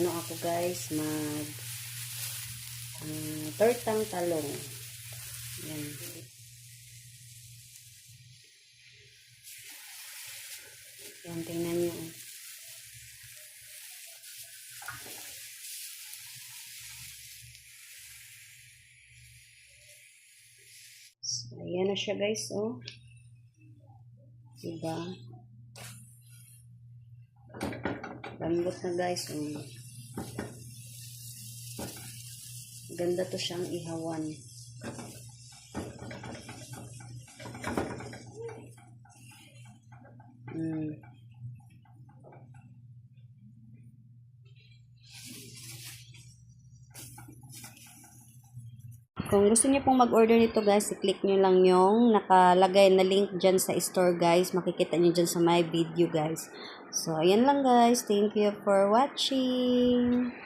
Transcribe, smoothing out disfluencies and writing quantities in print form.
ano ako guys, tortang talong. Yan. Yan, tingnan nyo. So, ayan na siya guys, oh. Diba? Lambot na guys, oh. Ganda to siyang ihawan. Kung gusto niyo pong mag-order nito guys, i-click nyo lang yung nakalagay na link dyan sa store guys. Makikita nyo dyan sa my video guys. So, ayan lang guys. Thank you for watching.